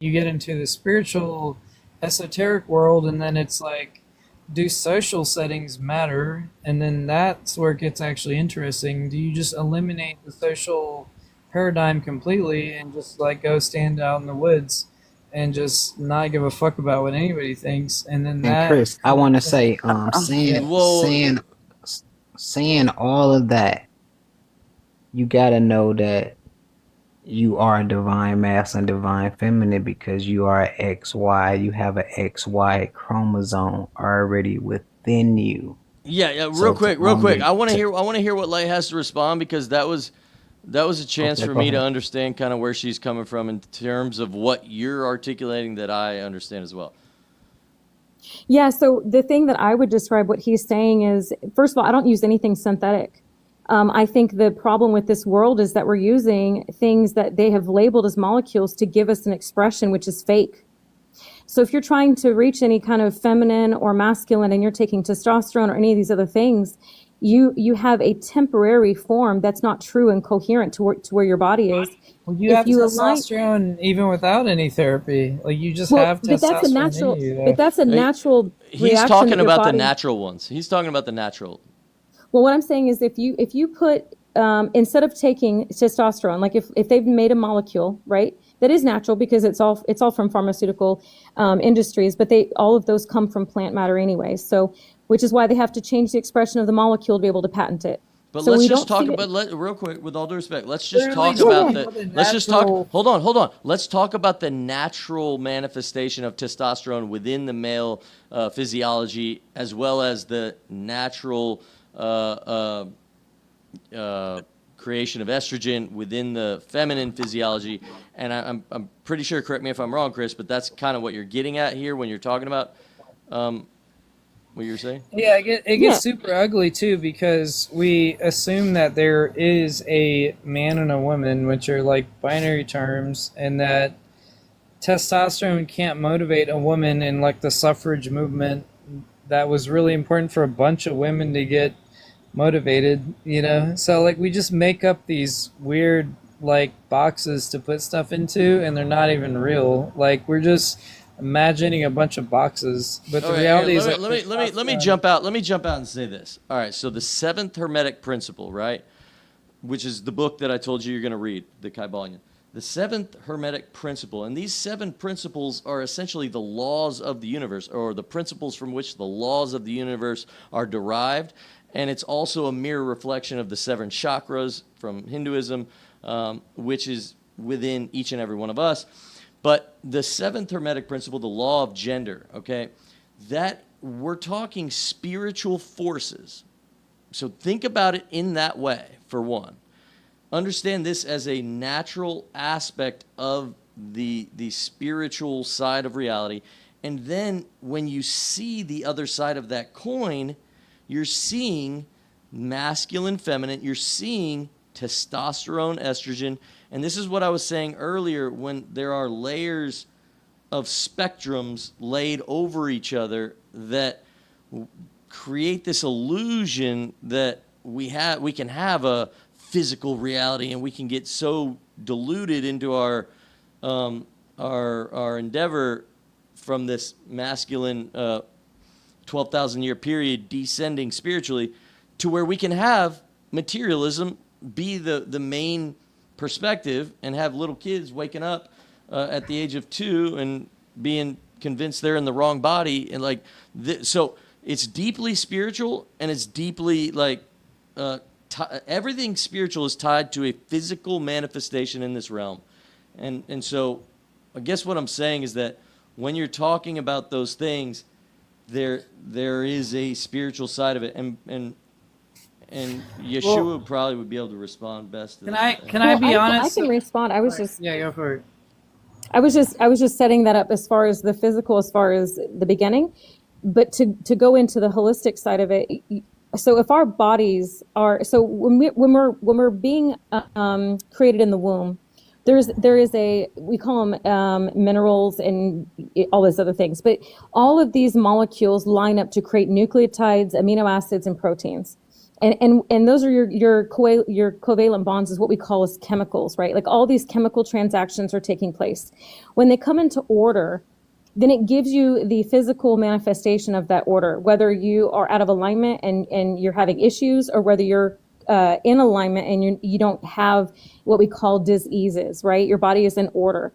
you get into the spiritual, esoteric world, and then it's like, do social settings matter? And then that's where it gets actually interesting. Do you just eliminate the social paradigm completely and just like go stand out in the woods and just not give a fuck about what anybody thinks? And then And that, Chris, I want to say, yeah, Well, saying all of that, you gotta know that you are a divine masculine, divine feminine because you are XY. You have an XY chromosome already within you. yeah, yeah. So to Real quick. only to I want to hear what Light has to respond because that was a chance okay, for go me to ahead. understand kind of where she's coming from in terms of what you're articulating that I understand as well. Yeah, so the thing that I would describe what he's saying is, first of all, I don't use anything synthetic. I think the problem with this world is that we're using things that they have labeled as molecules to give us an expression which is fake. So if you're trying to reach any kind of feminine or masculine and you're taking testosterone or any of these other things, you have a temporary form that's not true and coherent to where your body is. well, you If have you align, testosterone even without any therapy. Like you just well, have testosterone in you. but that's a He- natural He's reaction talking that your about the body. natural ones. He's talking about the natural. Well, what I'm saying is if you put instead of taking testosterone, like if they've made a molecule, right, that is natural because it's all from pharmaceutical industries, but they all of those come from plant matter anyway. So, which is why they have to change the expression of the molecule to be able to patent it. But So let's we just don't talk see about it. real quick, with all due respect. Let's just Literally talk Yeah, about talking yeah. the. about the Let's just talk. natural. Hold on. Let's talk about the natural manifestation of testosterone within the male physiology, as well as the natural creation of estrogen within the feminine physiology. And I'm pretty sure. Correct me if I'm wrong, Chris, but that's kind of what you're getting at here when you're talking about what you're saying. Yeah, it gets Yeah. super ugly too because we assume that there is a man and a woman, which are like binary terms, and that testosterone can't motivate a woman in like the suffrage movement that was really important for a bunch of women to get motivated, you know? So like we just make up these weird like boxes to put stuff into and they're not even real. Like we're just imagining a bunch of boxes, but All the right, here, reality is that let me testosterone. jump out. Let me jump out and say this. All right, so the seventh hermetic principle, right, which is the book that I told you you're going to read, the Kybalion. The seventh hermetic principle, and these seven principles are essentially the laws of the universe, or the principles from which the laws of the universe are derived, and it's also a mirror reflection of the seven chakras from Hinduism, which is within each and every one of us. But the seventh hermetic principle, the law of gender, okay, that we're talking spiritual forces. So think about it in that way, for one. Understand this as a natural aspect of the spiritual side of reality. And then when you see the other side of that coin, you're seeing masculine, feminine, you're seeing testosterone, estrogen. And this is what I was saying earlier when there are layers of spectrums laid over each other that create this illusion that we can have a physical reality and we can get so diluted into our endeavor from this masculine 12,000 year period descending spiritually to where we can have materialism be the main perspective and have little kids waking up at the age of 2 and being convinced they're in the wrong body and like so it's deeply spiritual and it's deeply like everything spiritual is tied to a physical manifestation in this realm. And so I guess what I'm saying is that when you're talking about those things, there is a spiritual side of it, and Well, Yeshua probably would be able to respond best to can I Well, be I honest? can respond. I was Alright, just yeah, go for it. I was just setting that up as far as the physical, as far as the beginning, but to go into the holistic side of it. So if our bodies are so when we're being created in the womb, there is a we call them minerals and all those other things, but all of these molecules line up to create nucleotides, amino acids, and proteins. And those are your covalent bonds is what we call as chemicals, right? Like all these chemical transactions are taking place. When they come into order, then it gives you the physical manifestation of that order, whether you are out of alignment and you're having issues, or whether you're in alignment and you don't have what we call diseases, right? Your body is in order.